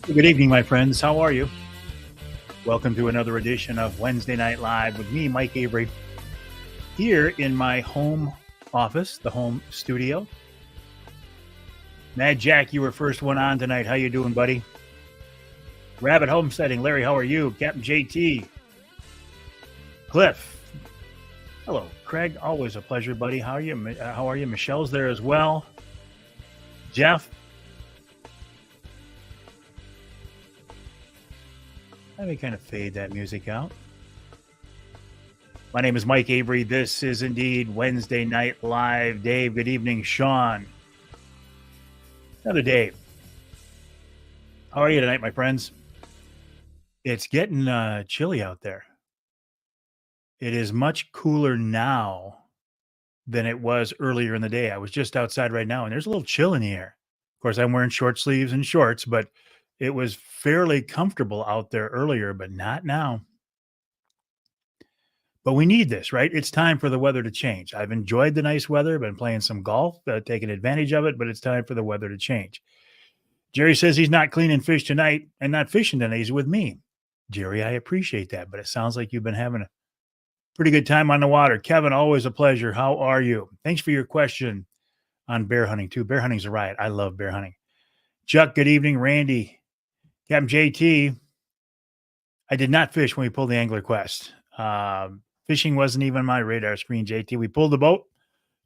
Good evening, my friends. How are you? Welcome to another edition of Wednesday Night Live with me, Mike Avery, here in my home office, the home studio. Mad Jack, you were first one on tonight. How you doing, buddy? Rabbit Homesteading, Larry, how are you? Captain JT, Cliff, hello, Craig. Always a pleasure, buddy. How are you? Michelle's there as well. Jeff. Let me kind of fade that music out. My name is Mike Avery. This is indeed Wednesday Night Live. Dave, good evening. Sean. Another Dave. How are you tonight, my friends? It's getting chilly out there. It is much cooler now than it was earlier in the day. I was just outside right now, and there's a little chill in the air. Of course, I'm wearing short sleeves and shorts, but it was fairly comfortable out there earlier, but not now. But we need this, right? It's time for the weather to change. I've enjoyed the nice weather, been playing some golf, taking advantage of it, but it's time for the weather to change. Jerry says he's not cleaning fish tonight and not fishing tonight. He's with me. Jerry, I appreciate that, but it sounds like you've been having a pretty good time on the water. Kevin, always a pleasure. How are you? Thanks for your question on bear hunting, too. Bear hunting's a riot. I love bear hunting. Chuck, good evening. Randy, Captain JT, I did not fish when we pulled the Angler Quest. Fishing wasn't even on my radar screen, JT. We pulled the boat,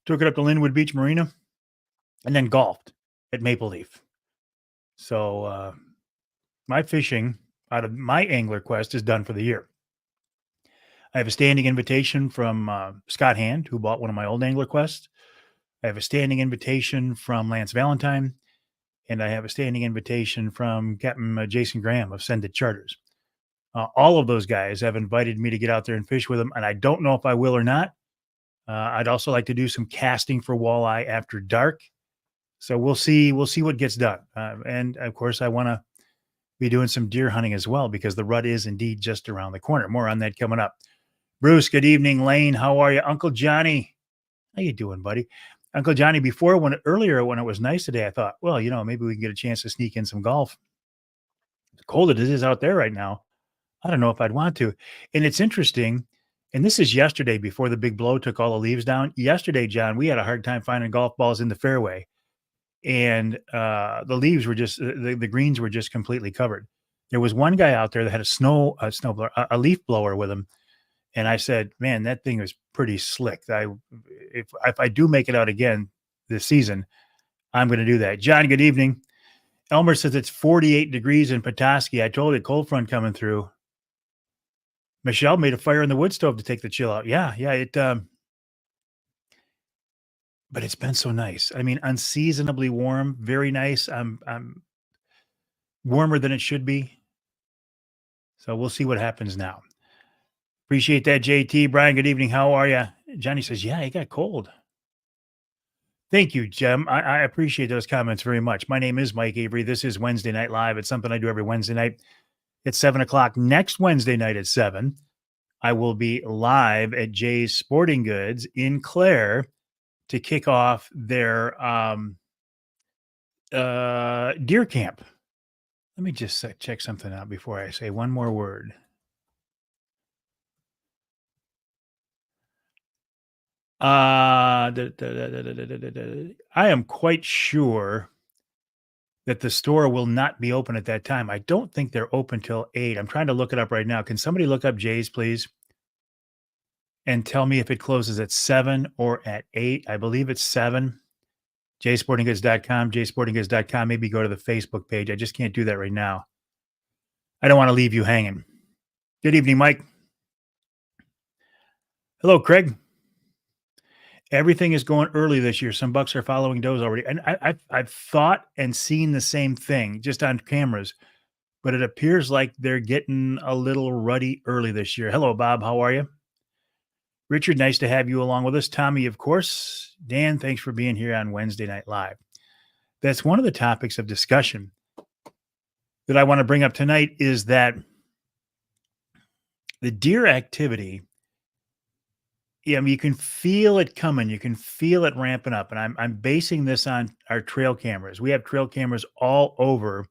took it up to Linwood Beach Marina, and then golfed at Maple Leaf. So my fishing out of my Angler Quest is done for the year. I have a standing invitation from Scott Hand, who bought one of my old Angler Quests. I have a standing invitation from Lance Valentine, and I have a standing invitation from Captain Jason Graham of Send It Charters. All of those guys have invited me to get out there and fish with them, and I don't know if I will or not. I'd also like to do some casting for walleye after dark. So we'll see. We'll see what gets done. And of course, I want to be doing some deer hunting as well because the rut is indeed just around the corner. More on that coming up. Bruce, good evening. Lane, how are you? Uncle Johnny, how you doing, buddy? Uncle Johnny, earlier when it was nice today, I thought, well, maybe we can get a chance to sneak in some golf. As cold as it is out there right now, I don't know if I'd want to. And it's interesting. And this is yesterday before the big blow took all the leaves down. Yesterday, John, we had a hard time finding golf balls in the fairway. And the leaves were just, the greens were just completely covered. There was one guy out there that had a leaf blower with him. And I said, man, that thing was pretty slick. If I do make it out again this season, I'm going to do that. John, good evening. Elmer says it's 48 degrees in Petoskey. I told you, cold front coming through. Michelle made a fire in the wood stove to take the chill out. Yeah. But it's been so nice. I mean, unseasonably warm, very nice. I'm warmer than it should be. So we'll see what happens now. Appreciate that, JT. Brian, good evening. How are you? Johnny says, yeah, it got cold. Thank you, Jem. I appreciate those comments very much. My name is Mike Avery. This is Wednesday Night Live. It's something I do every Wednesday night at 7 o'clock. Next Wednesday night at 7, I will be live at Jay's Sporting Goods in Clare to kick off their deer camp. Let me just check something out before I say one more word. I am quite sure that the store will not be open at that time. I don't think they're open till 8. I'm trying to look it up right now. Can somebody look up Jay's, please? And tell me if it closes at 7 or at 8. I believe it's 7. jsportinggoods.com, jsportinggoods.com. Maybe go to the Facebook page. I just can't do that right now. I don't want to leave you hanging. Good evening, Mike. Hello, Craig. Everything is going early this year. Some bucks are following does already, and I've thought and seen the same thing just on cameras, but it appears like they're getting a little ruddy early this year. Hello, Bob. How are you? Richard, nice to have you along with us. Tommy, of course. Dan, thanks for being here on Wednesday Night Live. That's one of the topics of discussion that I want to bring up tonight is that the deer activity, yeah, I mean, you can feel it coming. You can feel it ramping up. And I'm basing this on our trail cameras. We have trail cameras all over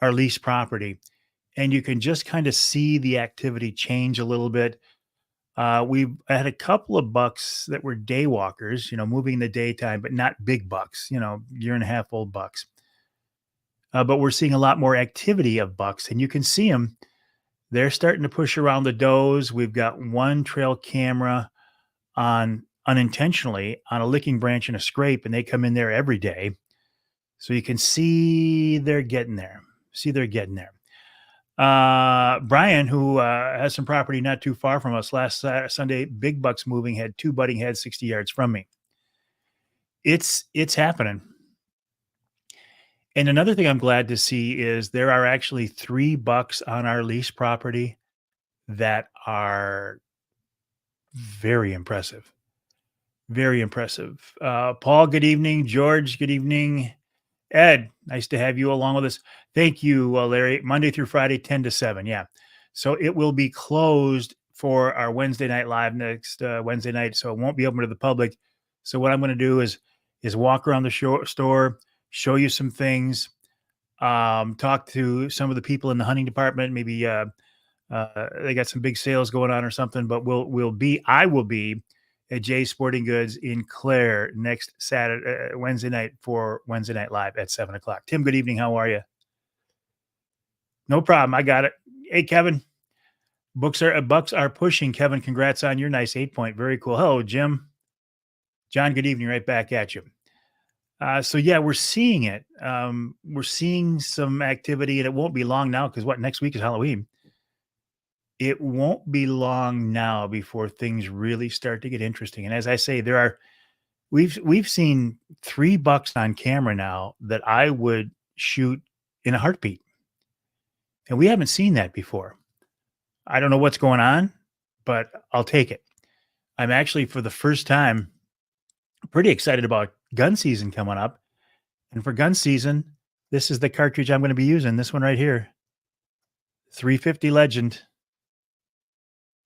our lease property, and you can just kind of see the activity change a little bit. We've had a couple of bucks that were day walkers, moving in the daytime, but not big bucks, year and a half old bucks. But we're seeing a lot more activity of bucks, and you can see them. They're starting to push around the does. We've got one trail camera on unintentionally on a licking branch and a scrape, and they come in there every day. So you can see they're getting there. Brian, who has some property not too far from us, last Sunday, big bucks moving, had two budding heads 60 yards from me. It's happening. And another thing I'm glad to see is there are actually 3 bucks on our lease property that are very impressive. Very impressive. Paul, good evening. George, good evening. Ed, nice to have you along with us. Thank you, Larry. Monday through Friday, 10 to 7. Yeah. So it will be closed for our Wednesday night live next Wednesday night. So it won't be open to the public. So what I'm going to do is walk around the store, show you some things, talk to some of the people in the hunting department. Maybe they got some big sales going on or something, but I will be at Jay's Sporting Goods in Clare next Wednesday night for Wednesday Night Live at 7:00. Tim, good evening. How are you? No problem. I got it. Hey, Kevin, Bucks are pushing. Kevin, congrats on your nice 8-point. Very cool. Hello, Jim. John, good evening. Right back at you. So yeah, we're seeing it. We're seeing some activity, and it won't be long now because next week is Halloween. It won't be long now before things really start to get interesting. And as I say, we've seen 3 bucks on camera now that I would shoot in a heartbeat. And we haven't seen that before. I don't know what's going on, but I'll take it. I'm actually, for the first time, pretty excited about gun season coming up. And for gun season, this is the cartridge I'm going to be using. This one right here, 350 Legend.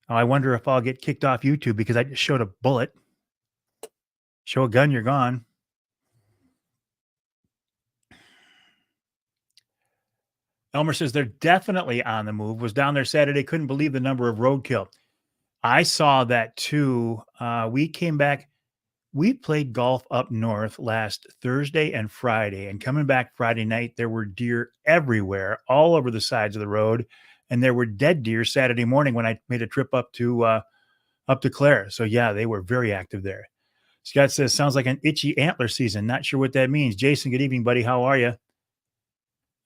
Oh, I wonder if I'll get kicked off YouTube because I just showed a bullet. Show a gun, you're gone. Elmer says they're definitely on the move. Was down there Saturday. Couldn't believe the number of roadkill. I saw that too. We came back. We played golf up north last Thursday and Friday. And coming back Friday night, there were deer everywhere, all over the sides of the road. And there were dead deer Saturday morning when I made a trip up to Clare. So yeah, they were very active there. Scott says, sounds like an itchy antler season. Not sure what that means. Jason, good evening, buddy. How are you?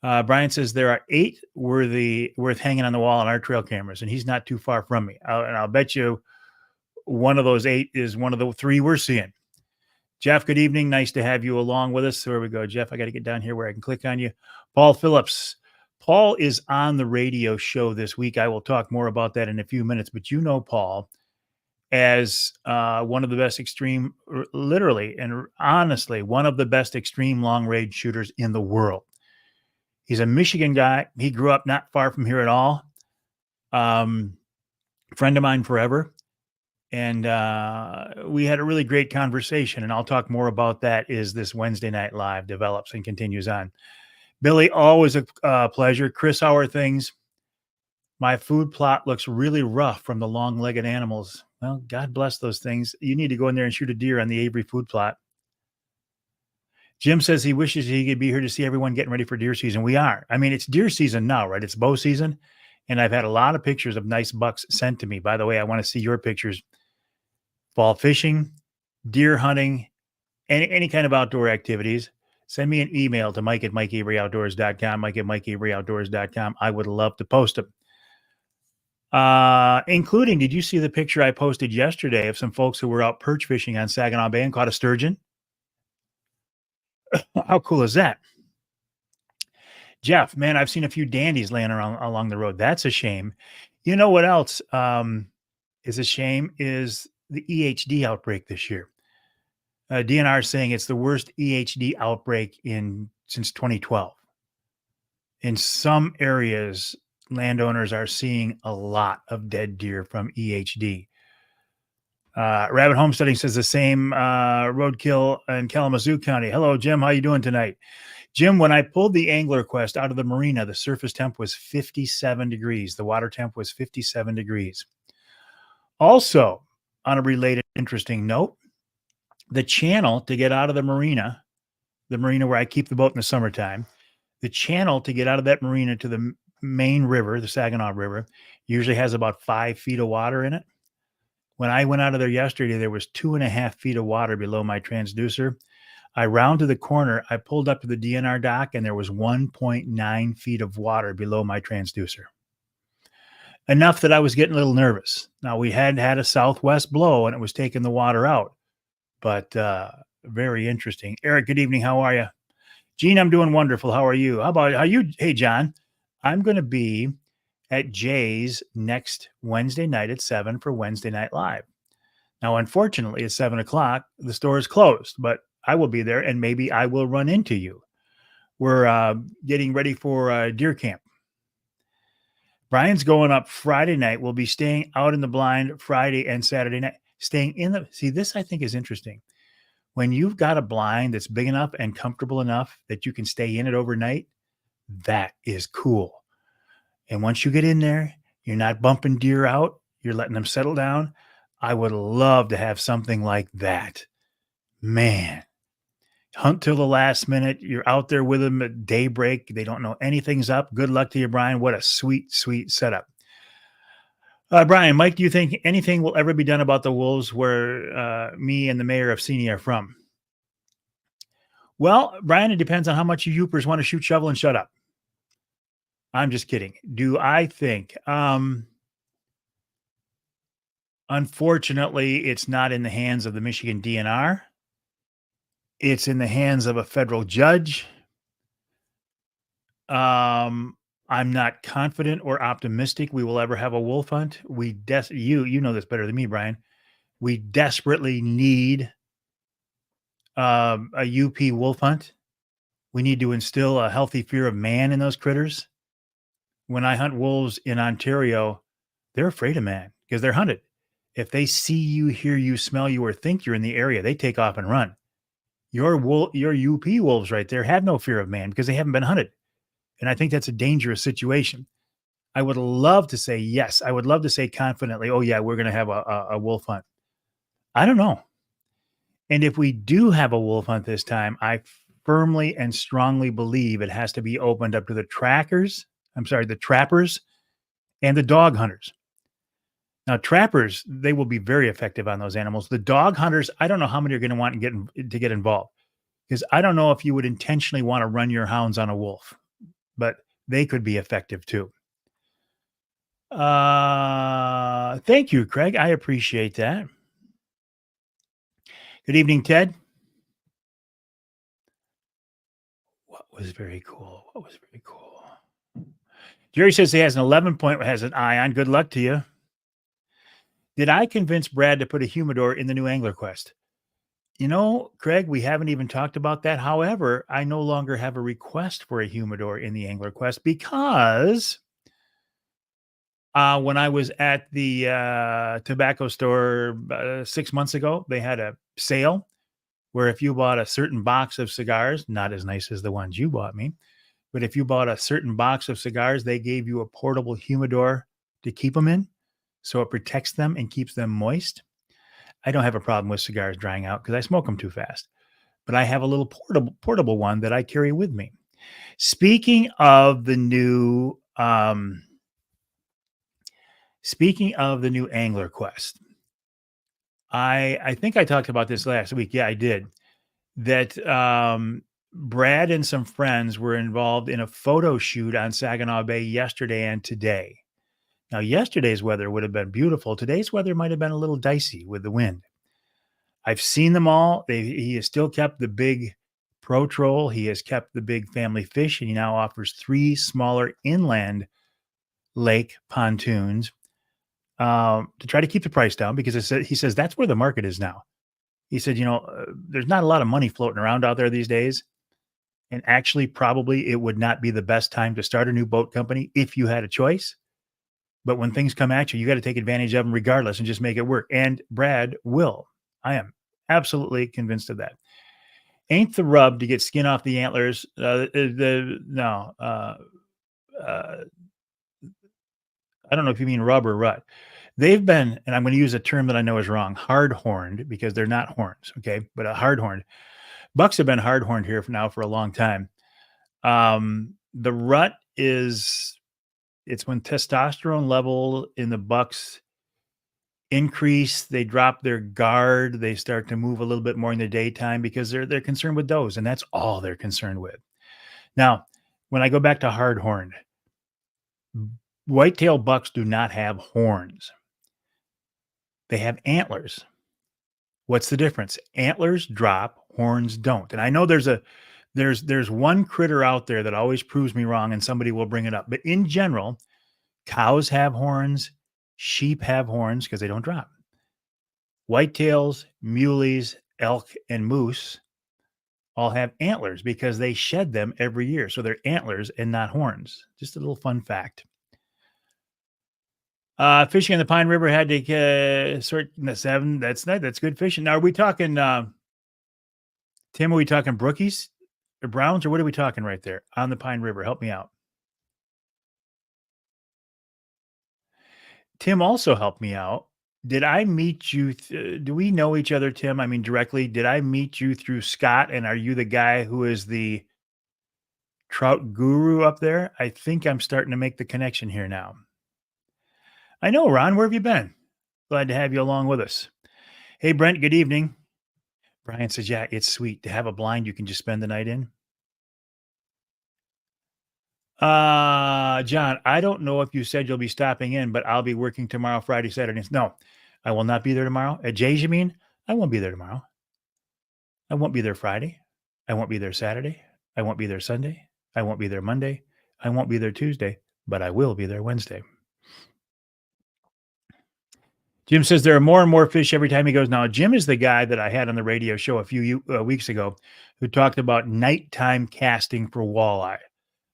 Brian says there are 8 worth hanging on the wall on our trail cameras, and he's not too far from me. I'll bet you one of those 8 is one of the 3 we're seeing. Jeff, good evening. Nice to have you along with us. So here we go. Jeff, I got to get down here where I can click on you. Paul Phillips. Paul is on the radio show this week. I will talk more about that in a few minutes, but you know Paul as one of the best extreme, literally and honestly, one of the best extreme long-range shooters in the world. He's a Michigan guy. He grew up not far from here at all. Friend of mine forever. And we had a really great conversation, and I'll talk more about that as this Wednesday Night Live develops and continues on. Billy, always a pleasure. Chris, how are things? My food plot looks really rough from the long-legged animals. Well, God bless those things. You need to go in there and shoot a deer on the Avery food plot. Jim says he wishes he could be here to see everyone getting ready for deer season. We are. I mean, it's deer season now, right? It's bow season. And I've had a lot of pictures of nice bucks sent to me. By the way, I want to see your pictures. Fall fishing, deer hunting, any kind of outdoor activities. Send me an email to Mike@MikeAveryOutdoors.com, Mike@MikeAveryOutdoors.com. I would love to post them. Including, did you see the picture I posted yesterday of some folks who were out perch fishing on Saginaw Bay and caught a sturgeon? How cool is that? Jeff, man, I've seen a few dandies laying around along the road. That's a shame. You know what else is a shame is the EHD outbreak this year. DNR is saying it's the worst EHD outbreak in since 2012. In some areas, landowners are seeing a lot of dead deer from EHD. Rabbit Homesteading says the same roadkill in Kalamazoo County. Hello, Jim. How you doing tonight? Jim, when I pulled the Angler Quest out of the marina, the surface temp was 57 degrees. The water temp was 57 degrees. Also, on a related interesting note, the channel to get out of the marina where I keep the boat in the summertime, the channel to get out of that marina to the main river, the Saginaw River, usually has about 5 feet of water in it. When I went out of there yesterday, there was 2.5 feet of water below my transducer. I rounded the corner. I pulled up to the DNR dock, and there was 1.9 feet of water below my transducer. Enough that I was getting a little nervous. Now, we had had a southwest blow, and it was taking the water out. But very interesting. Eric, good evening. How are you? Gene, I'm doing wonderful. How are you? How you? Hey, John, I'm going to be at Jay's next Wednesday night at 7 for Wednesday Night Live. Now, unfortunately, at 7 o'clock, the store is closed, but I will be there, and maybe I will run into you. We're getting ready for deer camp. Brian's going up Friday night. We'll be staying out in the blind Friday and Saturday night. Staying in the, see, this I think is interesting. When you've got a blind that's big enough and comfortable enough that you can stay in it overnight, that is cool. And once you get in there, you're not bumping deer out. You're letting them settle down. I would love to have something like that. Man, hunt till the last minute. You're out there with them at daybreak. They don't know anything's up. Good luck to you, Brian. What a sweet, sweet setup. Brian, Mike, do you think anything will ever be done about the wolves where me and the mayor of Seney are from? Well, Brian, it depends on how much you youpers want to shoot, shovel, and shut up. I'm just kidding. Do I think? Unfortunately, it's not in the hands of the Michigan DNR. It's in the hands of a federal judge. I'm not confident or optimistic we will ever have a wolf hunt. You know this better than me, Brian. We desperately need a UP wolf hunt. We need to instill a healthy fear of man in those critters. When I hunt wolves in Ontario, they're afraid of man because they're hunted. If they see you, hear you, smell you, or think you're in the area, they take off and run. Your UP wolves right there have no fear of man because they haven't been hunted. And I think that's a dangerous situation. I would love to say yes. I would love to say confidently, oh, yeah, we're going to have a wolf hunt. I don't know. And if we do have a wolf hunt this time, I firmly and strongly believe it has to be opened up to the trappers and the dog hunters. Now, trappers, they will be very effective on those animals. The dog hunters, I don't know how many are going to want to get involved because I don't know if you would intentionally want to run your hounds on a wolf, but they could be effective too. Thank you, Craig. I appreciate that. Good evening, Ted. What was very cool? Jerry says he has an 11 point, has an eye on. Good luck to you. Did I convince Brad to put a humidor in the new Angler Quest? You know, Craig, we haven't even talked about that. However, I no longer have a request for a humidor in the Angler Quest because when I was at the tobacco store 6 months ago, they had a sale where if you bought a certain box of cigars, not as nice as the ones you bought me, but if you bought a certain box of cigars, they gave you a portable humidor to keep them in. So it protects them and keeps them moist. I don't have a problem with cigars drying out because I smoke them too fast. But I have a little portable one that I carry with me. Speaking of the new Angler Quest, I think I talked about this last week. Yeah, I did. That Brad and some friends were involved in a photo shoot on Saginaw Bay yesterday and today. Now, yesterday's weather would have been beautiful. Today's weather might have been a little dicey with the wind. I've seen them all. He has still kept the big pro troll. He has kept the big family fish, and he now offers 3 smaller inland lake pontoons to try to keep the price down because he says that's where the market is now. He said, there's not a lot of money floating around out there these days. And actually, probably it would not be the best time to start a new boat company if you had a choice. But when things come at you, you got to take advantage of them regardless and just make it work. And Brad will. I am absolutely convinced of that. Ain't the rub to get skin off the antlers? No. Uh, I don't know if you mean rub or rut. They've been, and I'm going to use a term that I know is wrong, hard horned because they're not horns. Okay. But a hard horned bucks have been hard horned here for a long time. The rut it's when testosterone level in the bucks increase, they drop their guard, they start to move a little bit more in the daytime because they're concerned with does, and that's all they're concerned with. Now, when I go back to hard horned, whitetail bucks do not have horns. They have antlers. What's the difference? Antlers drop, horns don't. And I know there's one critter out there that always proves me wrong and somebody will bring it up. But in general, cows have horns, sheep have horns because they don't drop. Whitetails, muleys, elk, and moose all have antlers because they shed them every year. So they're antlers and not horns. Just a little fun fact. Fishing in the Pine River had to sort in the 7. That's good fishing. Now, are we talking, Tim, are we talking brookies or browns or what are we talking right there on the Pine River? Help me out. Tim also helped me out. Did I meet you? Do we know each other, Tim? I mean, directly. Did I meet you through Scott? And are you the guy who is the trout guru up there? I think I'm starting to make the connection here now. I know, Ron. Where have you been? Glad to have you along with us. Hey, Brent. Good evening. Brian says, yeah, it's sweet to have a blind you can just spend the night in. John, I don't know if you said you'll be stopping in, but I'll be working tomorrow, Friday, Saturday. No, I will not be there tomorrow. At Jay's, you mean? I won't be there tomorrow. I won't be there Friday. I won't be there Saturday. I won't be there Sunday. I won't be there Monday. I won't be there Tuesday, but I will be there Wednesday. Jim says there are more and more fish every time he goes. Now, Jim is the guy that I had on the radio show a few weeks ago who talked about nighttime casting for walleye.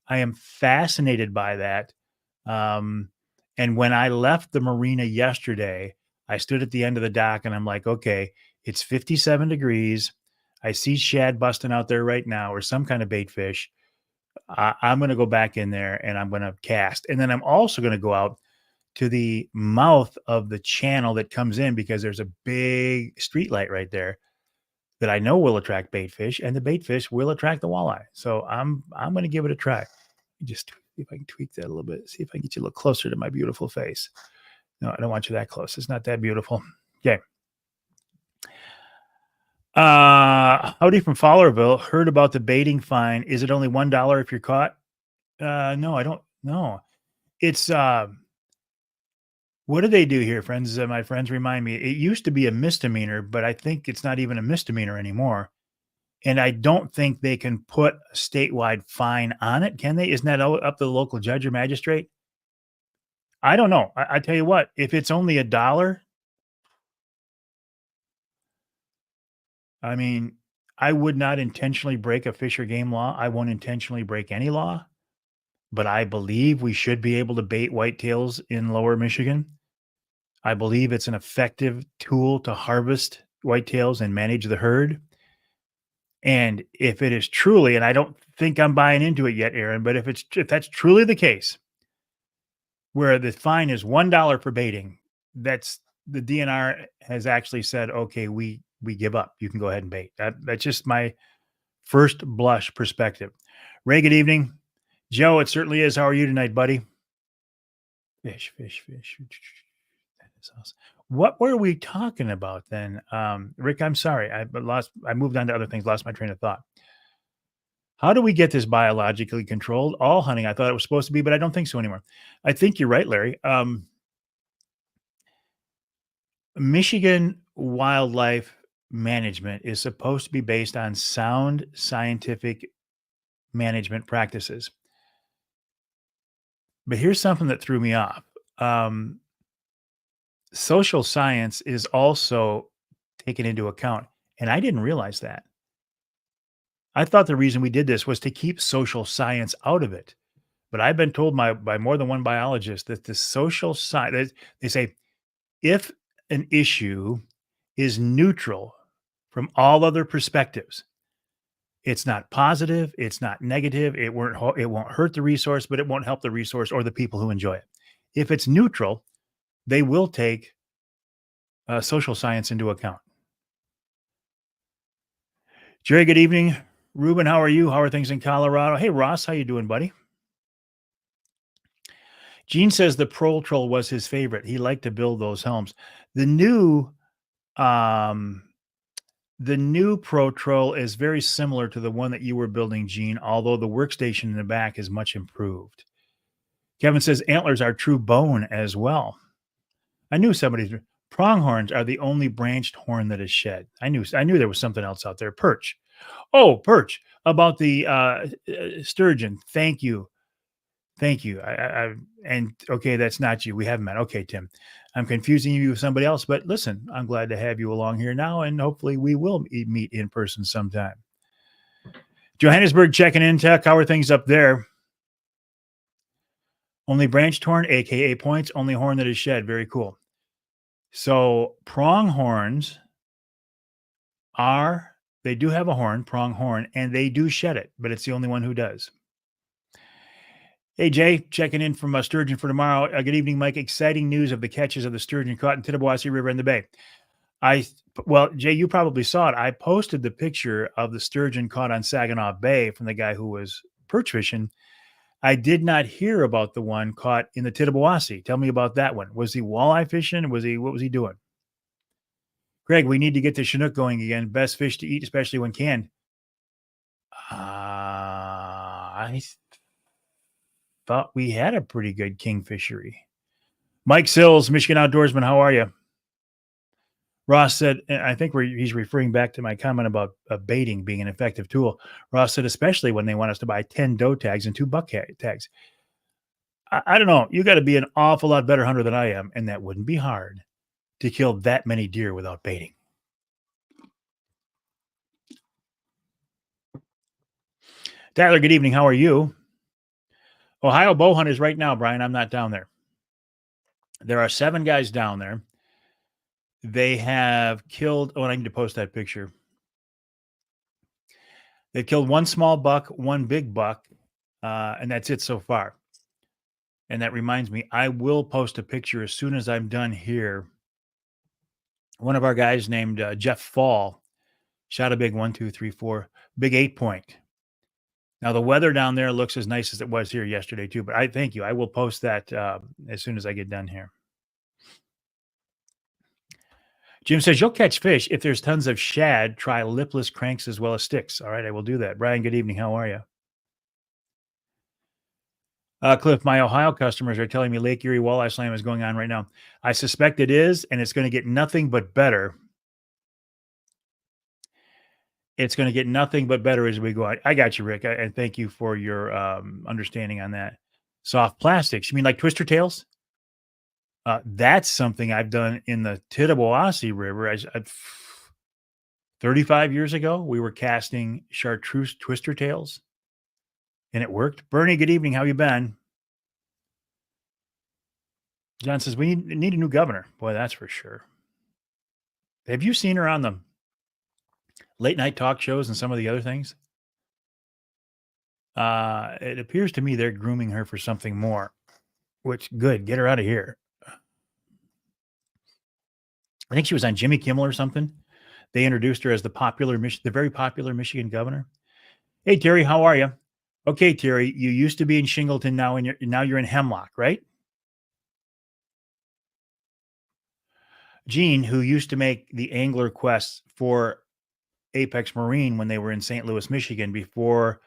I am fascinated by that. And when I left the marina yesterday, I stood at the end of the dock and I'm like, okay, it's 57 degrees. I see shad busting out there right now or some kind of bait fish. I'm going to go back in there and I'm going to cast. And then I'm also going to go out to the mouth of the channel that comes in because there's a big street light right there that I know will attract bait fish, and the bait fish will attract the walleye. So I'm going to give it a try. Just see if I can tweak that a little bit. See if I can get you a little closer to my beautiful face. No, I don't want you that close. It's not that beautiful. Okay. Howdy from Fowlerville. Heard about the baiting fine. Is it only $1 if you're caught? No, I don't know. It's what do they do here, friends? My friends remind me. It used to be a misdemeanor, but I think it's not even a misdemeanor anymore. And I don't think they can put a statewide fine on it, can they? Isn't that up to the local judge or magistrate? I don't know. I tell you what, if it's only $1, I mean, I would not intentionally break a fish or game law. I won't intentionally break any law, but I believe we should be able to bait whitetails in lower Michigan. I believe it's an effective tool to harvest whitetails and manage the herd. And if it is truly, and I don't think I'm buying into it yet, Aaron, but if that's truly the case, where the fine is $1 for baiting, that's the DNR has actually said, okay, we give up. You can go ahead and bait. That's just my first blush perspective. Ray, good evening. Joe, it certainly is. How are you tonight, buddy? Fish. That is awesome. What were we talking about then? Rick, I'm sorry. I moved on to other things, lost my train of thought. How do we get this biologically controlled? All hunting, I thought it was supposed to be, but I don't think so anymore. I think you're right, Larry. Michigan wildlife management is supposed to be based on sound scientific management practices. But here's something that threw me off. Um, Social science is also taken into account, and I didn't realize that. I thought the reason we did this was to keep social science out of it. But I've been told by more than one biologist that the social science, they say, if an issue is neutral from all other perspectives, it's not positive, it's not negative, it won't hurt the resource, but it won't help the resource or the people who enjoy it. If it's neutral, they will take social science into account. Jerry, good evening. Ruben, how are you? How are things in Colorado? Hey, Ross, how you doing, buddy? Gene says the Pro Troll was his favorite. He liked to build those helms. The new um the new Pro Troll is very similar to the one that you were building, Gene, although the workstation in the back is much improved. Kevin says antlers are true bone as well. I knew somebody's pronghorns are the only branched horn that is shed. I knew there was something else out there. Perch. Oh, perch. About the sturgeon. Thank you. Thank you. And okay, that's not you. We haven't met. Okay, Tim. I'm confusing you with somebody else, but listen, I'm glad to have you along here now, and hopefully we will meet in person sometime. Johannesburg checking in, Tech. How are things up there? Only branched horn, aka points, only horn that is shed. Very cool. So pronghorns they do have a horn, pronghorn, and they do shed it, but it's the only one who does. Hey, Jay, checking in from Sturgeon for tomorrow. Good evening, Mike. Exciting news of the catches of the sturgeon caught in Tittabawassee River in the Bay. Well, Jay, you probably saw it. I posted the picture of the sturgeon caught on Saginaw Bay from the guy who was perch fishing. I did not hear about the one caught in the Tittabawassee. Tell me about that one. Was he walleye fishing? What was he doing? Greg, we need to get the Chinook going again. Best fish to eat, especially when canned. I thought we had a pretty good kingfishery. Mike Sills, Michigan Outdoorsman, how are you? Ross said, and I think he's referring back to my comment about baiting being an effective tool. Ross said, especially when they want us to buy 10 doe tags and 2 buck tags. I don't know. You got to be an awful lot better hunter than I am, and that wouldn't be hard to kill that many deer without baiting. Tyler, good evening. How are you? Ohio bow hunt is right now, Brian. I'm not down there. There are 7 guys down there. They have killed. Oh, and I need to post that picture. They've killed 1 small buck, 1 big buck, and that's it so far. And that reminds me, I will post a picture as soon as I'm done here. One of our guys named Jeff Fall shot a big 1, 2, 3, 4, big 8-point. Now the weather down there looks as nice as it was here yesterday too. But I thank you. I will post that as soon as I get done here. Jim says you'll catch fish if there's tons of shad. Try lipless cranks as well as sticks. All right, I will do that. Brian, good evening. How are you? Cliff, my Ohio customers are telling me Lake Erie Walleye Slam is going on right now. I suspect it is, and it's going to get nothing but better. It's going to get nothing but better as we go. I got you, Rick, and thank you for your understanding on that. Soft plastics. You mean like twister tails? That's something I've done in the Tittabawassee River. 35 years ago, we were casting chartreuse twister tails, and it worked. Bernie, good evening. How you been? John says we need a new governor. Boy, that's for sure. Have you seen her on the late night talk shows and some of the other things? It appears to me they're grooming her for something more, which good. Get her out of here. I think she was on Jimmy Kimmel or something. They introduced her as the very popular Michigan governor. Hey, Terry, how are you? Okay, Terry, you used to be in Shingleton, now you're in Hemlock, right? Gene, who used to make the angler quests for Apex Marine when they were in St. Louis, Michigan, before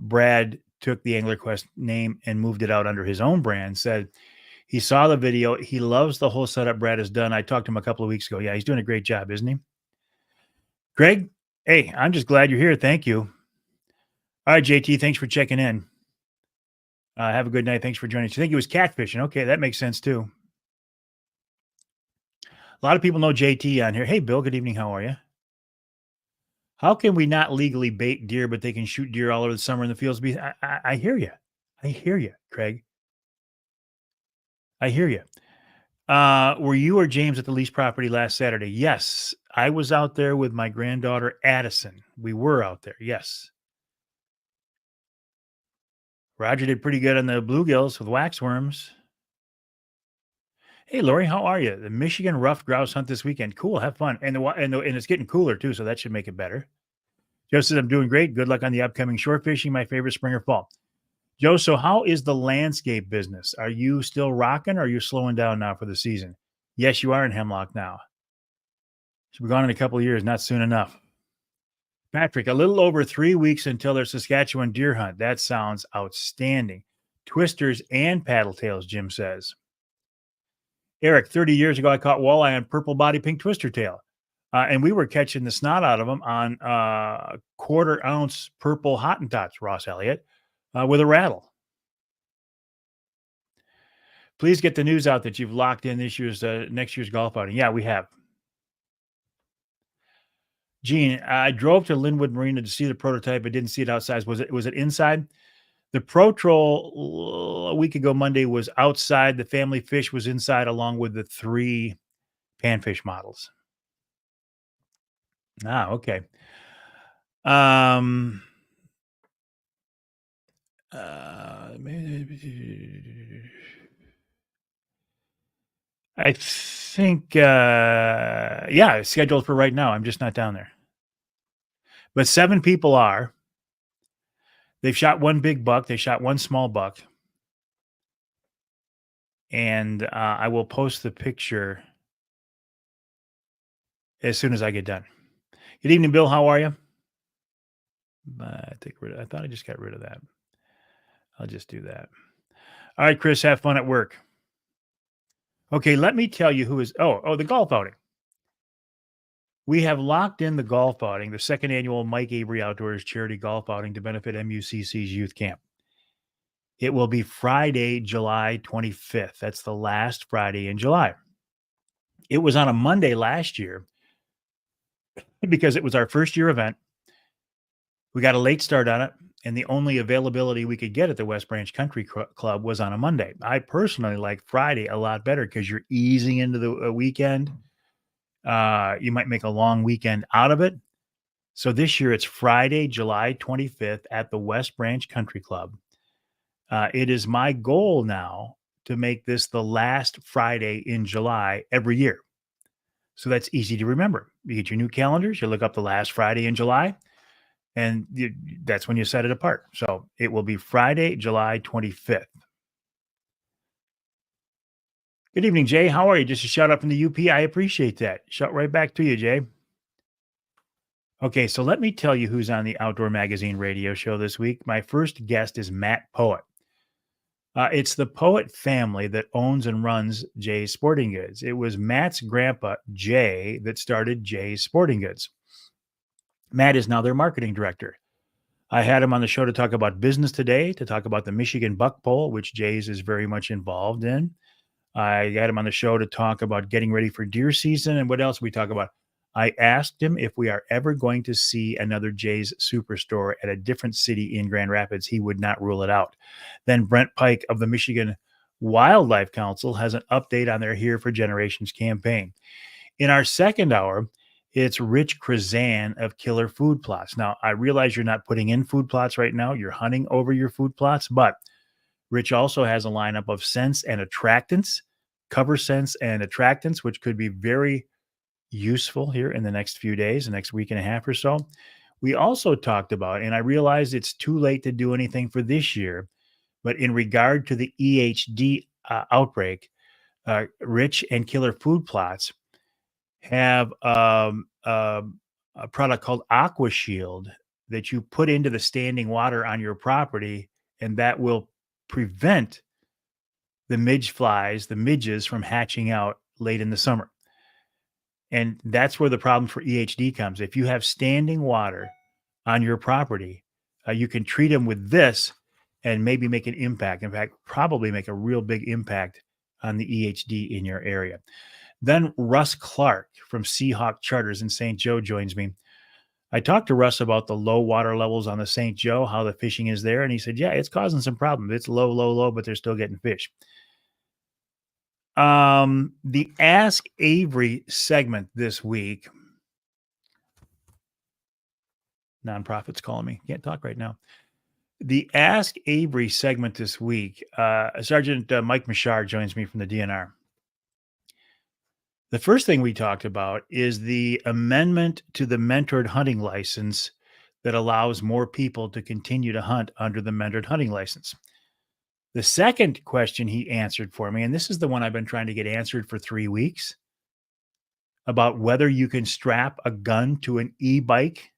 Brad took the Angler Quest name and moved it out under his own brand. Said he saw the video. He loves the whole setup Brad has done. I talked to him a couple of weeks ago. Yeah, he's doing a great job, isn't he? Greg, hey, I'm just glad you're here. Thank you. All right, JT, thanks for checking in. Have a good night. Thanks for joining us. I think it was catfishing. Okay, that makes sense too. A lot of people know JT on here. Hey, Bill, good evening. How are you? How can we not legally bait deer, but they can shoot deer all over the summer in the fields? I hear you. I hear you, Craig. I hear you. Were you or James at the lease property last Saturday? Yes, I was out there with my granddaughter Addison. We were out there. Yes. Roger did pretty good on the bluegills with waxworms. Hey, Lori, how are you? The Michigan ruffed grouse hunt this weekend. Cool, have fun, and it's getting cooler too, so that should make it better. Joe says I'm doing great. Good luck on the upcoming shore fishing. My favorite spring or fall. Joe, so how is the landscape business? Are you still rocking or are you slowing down now for the season? Yes, you are in Hemlock now. She'll be gone in a couple of years, not soon enough. Patrick, a little over 3 weeks until their Saskatchewan deer hunt. That sounds outstanding. Twisters and paddle tails, Jim says. Eric, 30 years ago, I caught walleye on purple body pink twister tail. And we were catching the snot out of them on quarter ounce purple Hottentots, Ross Elliott, with a rattle. Please get the news out that you've locked in this year's next year's golf outing. Yeah, we have. Gene, I drove to Linwood Marina to see the prototype. I didn't see it outside. Was it inside? The Pro Troll a week ago Monday was outside. The family fish was inside along with the 3 panfish models. Okay. I think, yeah, it's scheduled for right now. I'm just not down there. But 7 people are. They've shot 1 big buck. They shot 1 small buck. And I will post the picture as soon as I get done. Good evening, Bill. How are you? I thought I just got rid of that. I'll just do that. All right, Chris, have fun at work. Okay, let me tell you who is. The golf outing. We have locked in the golf outing, the second annual Mike Avery Outdoors charity golf outing to benefit MUCC's youth camp. It will be Friday, July 25th. That's the last Friday in July. It was on a Monday last year because it was our first year event. We got a late start on it, and the only availability we could get at the West Branch Country Club was on a Monday. I personally like Friday a lot better because you're easing into the weekend. You might make a long weekend out of it. So this year it's Friday, July 25th at the West Branch Country Club. It is my goal now to make this the last Friday in July every year. So that's easy to remember. You get your new calendars, you look up the last Friday in July, and that's when you set it apart. So it will be Friday, July 25th. Good evening, Jay. How are you? Just a shout out from the UP. I appreciate that. Shout right back to you, Jay. Okay, so let me tell you who's on the Outdoor Magazine radio show this week. My first guest is Matt Poet. It's the Poet family that owns and runs Jay's Sporting Goods. It was Matt's grandpa, Jay, that started Jay's Sporting Goods. Matt is now their marketing director. I had him on the show to talk about business today, to talk about the Michigan Buck Poll, which Jay's is very much involved in. I got him on the show to talk about getting ready for deer season. And what else we talk about? I asked him if we are ever going to see another Jay's Superstore at a different city in Grand Rapids. He would not rule it out. Then Brent Pike of the Michigan Wildlife Council has an update on their Here for Generations campaign. In our second hour, it's Rich Krazan of Killer Food Plots. Now, I realize you're not putting in food plots right now. You're hunting over your food plots, but Rich also has a lineup of scents and attractants, cover scents and attractants, which could be very useful here in the next few days, the next week and a half or so. We also talked about, and I realize it's too late to do anything for this year, but in regard to the EHD outbreak, Rich and Killer Food Plots have a product called Aqua Shield that you put into the standing water on your property, and that will prevent the midge flies, the midges from hatching out late in the summer. And that's where the problem for EHD comes. If you have standing water on your property, you can treat them with this and maybe make an impact. In fact, probably make a real big impact on the EHD in your area. Then Russ Clark from Seahawk Charters in St. Joe joins me. I talked to Russ about the low water levels on the St. Joe, how the fishing is there. And he said, yeah, it's causing some problems. It's low, low, low, but they're still getting fish. The Ask Avery segment this week. Nonprofits calling me. Can't talk right now. The Ask Avery segment this week. Sergeant Mike Machar joins me from the DNR. The first thing we talked about is the amendment to the mentored hunting license that allows more people to continue to hunt under the mentored hunting license. The second question he answered for me, and this is the one I've been trying to get answered for 3 weeks, about whether you can strap a gun to an e-bike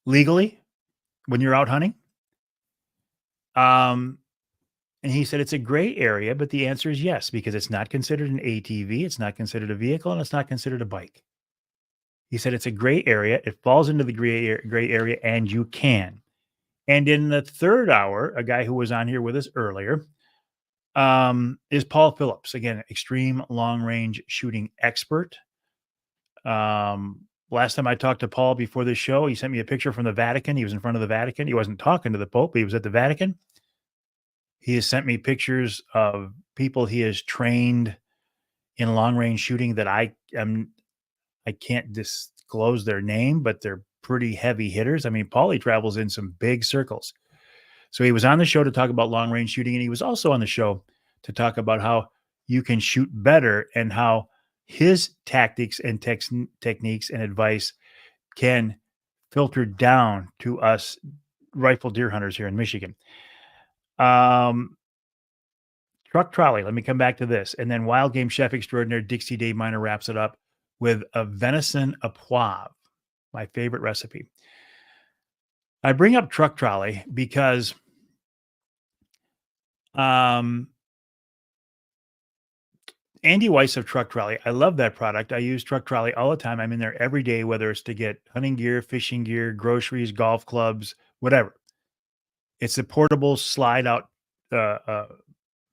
legally when you're out hunting. And he said it's a gray area, but the answer is yes, because it's not considered an ATV, it's not considered a vehicle, and it's not considered a bike. He said it's a gray area. It falls into the gray area, and you can. And in the third hour, a guy who was on here with us earlier is Paul Phillips, again, extreme long range shooting expert. Last time I talked to Paul before this show, he sent me a picture from the Vatican. He was in front of the Vatican. He wasn't talking to the Pope, but he was at the Vatican. He has sent me pictures of people he has trained in long range shooting that I can't disclose their name, but they're pretty heavy hitters. I mean, Paulie travels in some big circles. So he was on the show to talk about long range shooting, and he was also on the show to talk about how you can shoot better and how his tactics and techniques and advice can filter down to us rifle deer hunters here in Michigan. Truck trolley. Let me come back to this. And then wild game chef extraordinaire Dixie Dave Miner wraps it up with a venison à poivre, my favorite recipe. I bring up truck trolley because Andy Weiss of Truck Trolley. I love that product. I use Truck Trolley all the time. I'm in there every day, whether it's to get hunting gear, fishing gear, groceries, golf clubs, whatever. It's a portable slide out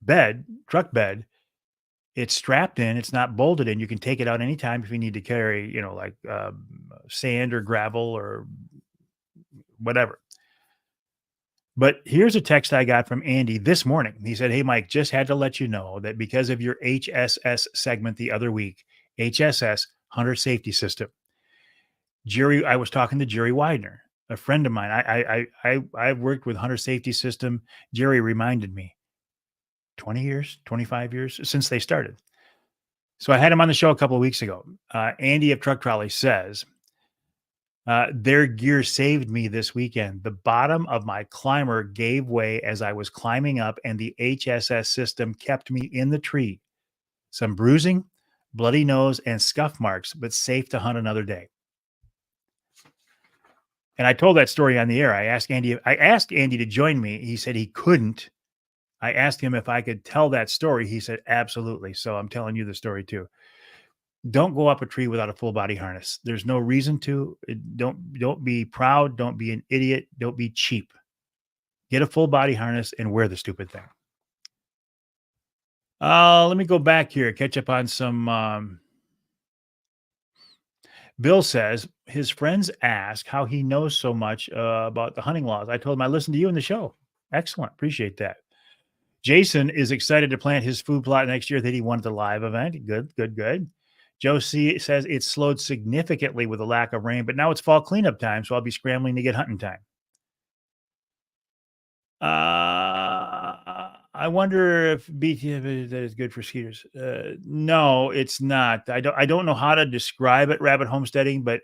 bed, truck bed. It's strapped in. It's not bolted in. You can take it out anytime if you need to carry, like sand or gravel or whatever. But here's a text I got from Andy this morning. He said, hey, Mike, just had to let you know that because of your HSS segment the other week, HSS, Hunter Safety System, Jerry, I was talking to Jerry Widener, a friend of mine. I've worked with Hunter Safety System. Jerry reminded me 20 years, 25 years since they started. So I had him on the show a couple of weeks ago. Andy of Truck Trolley says, their gear saved me this weekend. The bottom of my climber gave way as I was climbing up, and the HSS system kept me in the tree. Some bruising, bloody nose, and scuff marks, but safe to hunt another day. And I told that story on the air. I asked Andy to join me. He said he couldn't. I asked him if I could tell that story. He said, absolutely. So I'm telling you the story too. Don't go up a tree without a full body harness. There's no reason to. Don't be proud. Don't be an idiot. Don't be cheap. Get a full body harness and wear the stupid thing. Let me go back here, catch up on some. Bill says his friends ask how he knows so much about the hunting laws. I told him I listened to you in the show. Excellent. Appreciate that. Jason is excited to plant his food plot next year that he wanted the live event. Good. Joe C says it's slowed significantly with the lack of rain, but now it's fall cleanup time, so I'll be scrambling to get hunting time. I wonder if BTF is good for skeeters. No, it's not. I don't know how to describe it, rabbit homesteading, but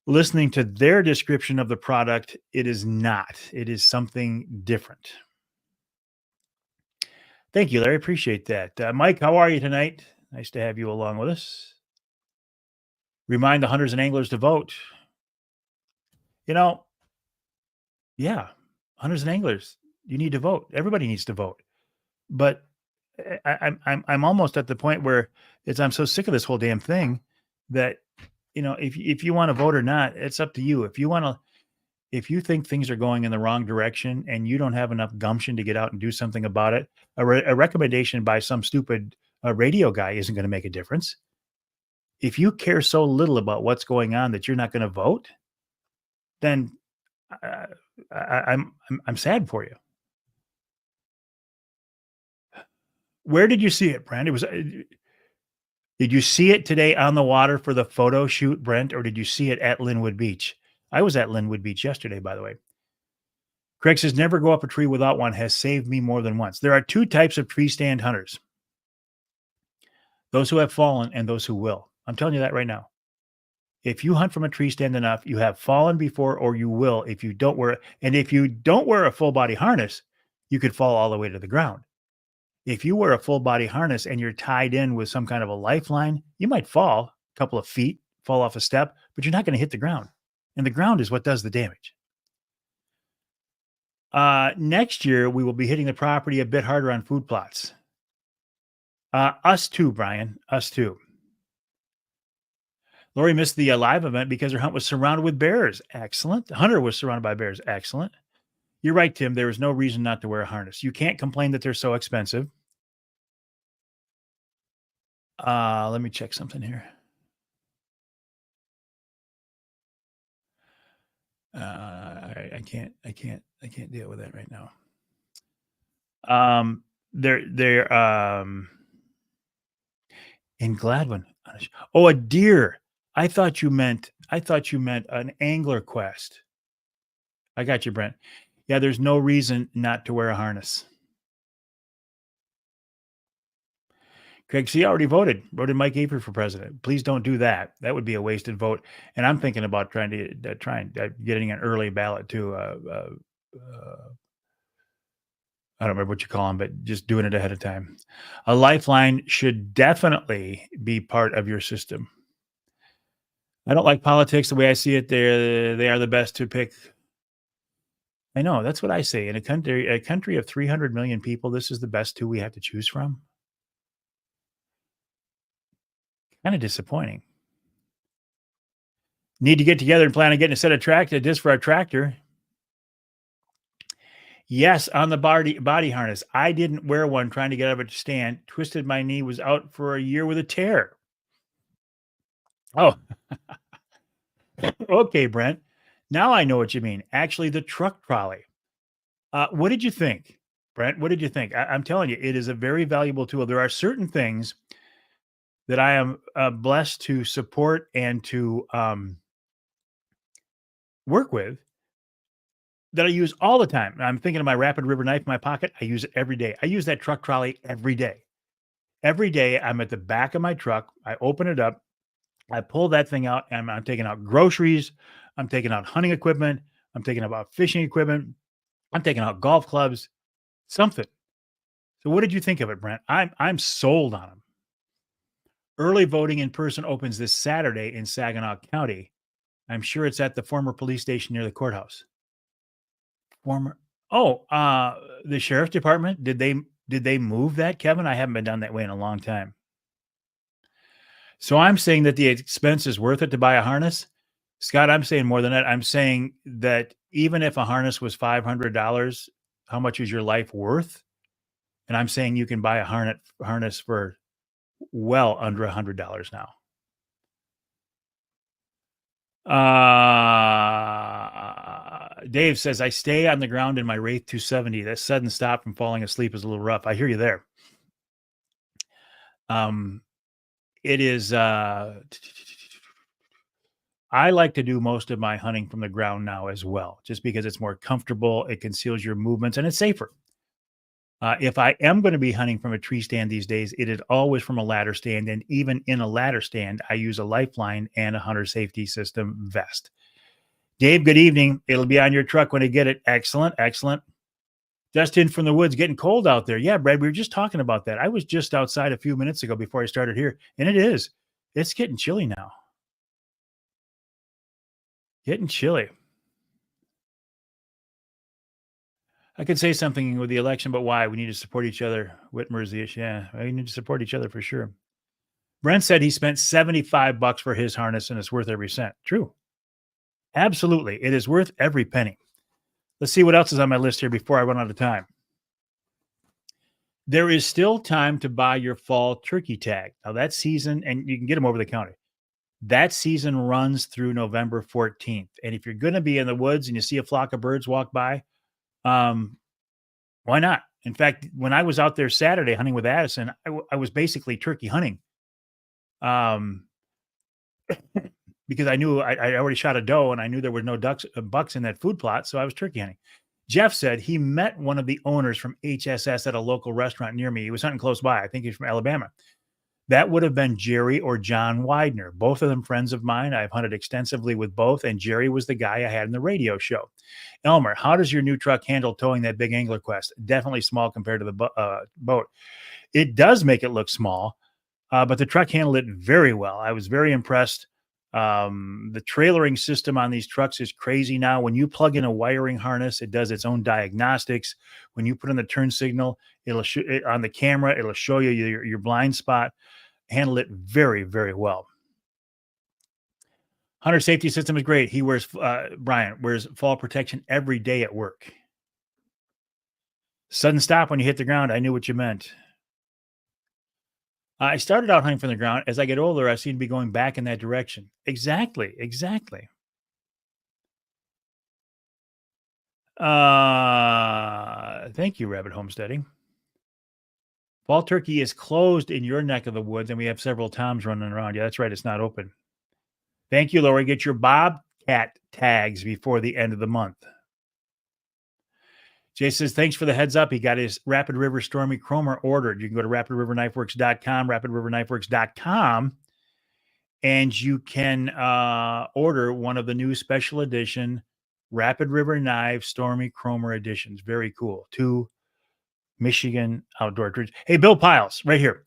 listening to their description of the product, it is not. It is something different. Thank you, Larry. Appreciate that. Mike, how are you tonight? Nice to have you along with us. Remind the hunters and anglers to vote. You know, yeah, hunters and anglers, you need to vote. Everybody needs to vote. But I'm almost at the point where I'm so sick of this whole damn thing that if you want to vote or not, it's up to you. If you think things are going in the wrong direction and you don't have enough gumption to get out and do something about it, a recommendation by some stupid radio guy isn't going to make a difference. If you care so little about what's going on that you're not going to vote, then uh, I'm sad for you. Where did you see it, Brent? Did you see it today on the water for the photo shoot, Brent, or did you see it at Linwood Beach? I was at Linwood Beach yesterday, by the way. Craig says, never go up a tree without one has saved me more than once. There are two types of tree stand hunters: those who have fallen and those who will. I'm telling you that right now. If you hunt from a tree stand enough, you have fallen before or you will if you don't wear a full body harness, you could fall all the way to the ground. If you wear a full body harness and you're tied in with some kind of a lifeline, you might fall a couple of feet, fall off a step, but you're not going to hit the ground. And the ground is what does the damage. Next year, we will be hitting the property a bit harder on food plots. Us too, Brian. Us too. Lori missed the live event because her hunt was surrounded with bears. Excellent. The hunter was surrounded by bears. Excellent. You're right, Tim. There is no reason not to wear a harness. You can't complain that they're so expensive. Let me check something here. I can't deal with that right now. They're in Gladwin. Oh, a deer. I thought you meant an angler quest. I got you, Brent. Yeah, there's no reason not to wear a harness. Craig, see, already voted Mike Avery for president. Please don't do that. That would be a wasted vote. And I'm thinking about getting an early ballot too. I don't remember what you call them, but just doing it ahead of time. A lifeline should definitely be part of your system. I don't like politics the way I see it. They are the best to pick. I know, that's what I say. In a country of 300 million people, this is the best two we have to choose from. Kind of disappointing. Need to get together and plan on getting a set of discs for our tractor. Yes, on the body harness. I didn't wear one trying to get out of it to stand. Twisted my knee, was out for a year with a tear. Oh, okay, Brent. Now I know what you mean. Actually, the truck trolley. What did you think, Brent? What did you think? I'm telling you, it is a very valuable tool. There are certain things that I am blessed to support and to work with that I use all the time. I'm thinking of my Rapid River knife in my pocket. I use it every day. I use that truck trolley every day. Every day I'm at the back of my truck. I open it up. I pull that thing out and I'm taking out groceries. I'm taking out hunting equipment. I'm taking out fishing equipment. I'm taking out golf clubs, something. So what did you think of it, Brent? I'm sold on them. Early voting in person opens this Saturday in Saginaw County. I'm sure it's at the former police station near the courthouse. The sheriff's department? Did they move that, Kevin? I haven't been down that way in a long time. So I'm saying that the expense is worth it to buy a harness. Scott, I'm saying more than that. I'm saying that even if a harness was $500, how much is your life worth? And I'm saying you can buy a harness for well under $100 now. Dave says, I stay on the ground in my Wraith 270. That sudden stop from falling asleep is a little rough. I hear you there. It is, I like to do most of my hunting from the ground now as well, just because it's more comfortable. It conceals your movements and it's safer. If I am going to be hunting from a tree stand these days, it is always from a ladder stand. And even in a ladder stand, I use a lifeline and a hunter safety system vest. Dave, good evening. It'll be on your truck when I get it. Excellent. Excellent. Just in from the woods, getting cold out there. Yeah, Brad, we were just talking about that. I was just outside a few minutes ago before I started here, and it's getting chilly now. Getting chilly. I could say something with the election, but why? We need to support each other. Whitmer's the issue. Yeah, we need to support each other for sure. Brent said he spent $75 for his harness and it's worth every cent. True. Absolutely. It is worth every penny. Let's see what else is on my list here before I run out of time. There is still time to buy your fall turkey tag. Now that season, and you can get them over the counter. That season runs through November 14th. And if you're going to be in the woods and you see a flock of birds walk by, why not? In fact, when I was out there Saturday hunting with Addison, I was basically turkey hunting. Because I knew I already shot a doe and I knew there were no bucks in that food plot. So I was turkey hunting. Jeff said he met one of the owners from HSS at a local restaurant near me. He was hunting close by. I think he's from Alabama. That would have been Jerry or John Widener. Both of them friends of mine. I've hunted extensively with both, and Jerry was the guy I had in the radio show. Elmer, how does your new truck handle towing that big Angler Quest? Definitely small compared to the boat. It does make it look small, but the truck handled it very well. I was very impressed. The trailering system on these trucks is crazy now. When you plug in a wiring harness, it does its own diagnostics. When you put in the turn signal, it'll on the camera, it'll show you your blind spot. Handle it very, very well. Hunter safety system is great. He wears, Brian wears fall protection every day at work. Sudden stop when you hit the ground. I knew what you meant. I started out hunting from the ground. As I get older, I seem to be going back in that direction. Exactly. Exactly. Thank you, Rabbit Homesteading. Fall turkey is closed in your neck of the woods, and we have several toms running around. Yeah, that's right. It's not open. Thank you, Lori. Get your bobcat tags before the end of the month. Jay says, thanks for the heads up. He got his Rapid River Stormy Chromer ordered. You can go to rapidriverknifeworks.com, rapidriverknifeworks.com, and you can order one of the new special edition Rapid River Knife Stormy Chromer editions. Very cool. 2 Michigan outdoor trees. Hey, Bill Piles, right here.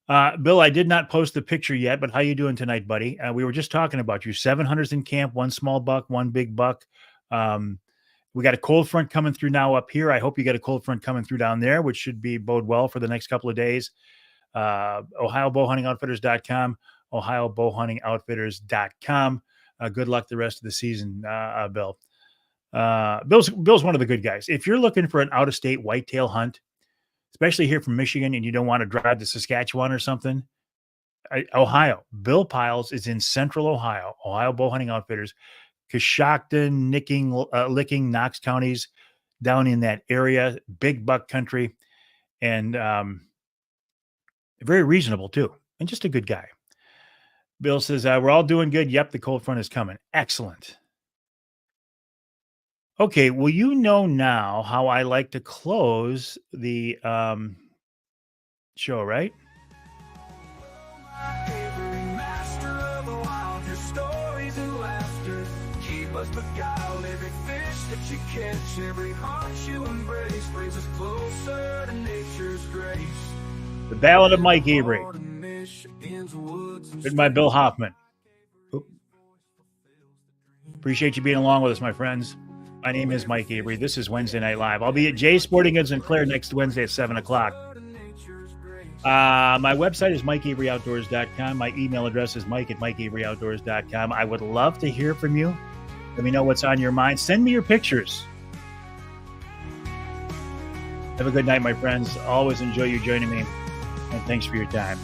Bill, I did not post the picture yet, but how you doing tonight, buddy? We were just talking about you. 700s in camp, 1 small buck, 1 big buck. We got a cold front coming through now up here. I hope you got a cold front coming through down there, which should bode well for the next couple of days. OhioBowhuntingOutfitters.com, OhioBowhuntingOutfitters.com. Good luck the rest of the season, Bill. Bill's one of the good guys. If you're looking for an out-of-state whitetail hunt, especially here from Michigan, and you don't want to drive to Saskatchewan or something, Ohio. Bill Piles is in Central Ohio. Ohio Bow Hunting Outfitters, Coshocton, Licking, Knox counties, down in that area, big buck country, and very reasonable too, and just a good guy. Bill says, we're all doing good. Yep, the cold front is coming. Excellent. Okay, well, you know now how I like to close the show, right? The Ballad of Mike Avery, written by Bill Hoffman. Oop. Appreciate you being along with us, my friends. My name is Mike Avery. This is Wednesday Night Live. I'll be at Jay's Sporting Goods in Clare next Wednesday at 7 o'clock. My website is MikeAveryOutdoors.com. My email address is Mike@MikeAveryOutdoors.com. I would love to hear from you. Let me know what's on your mind. Send me your pictures. Have a good night, my friends. Always enjoy you joining me. And thanks for your time.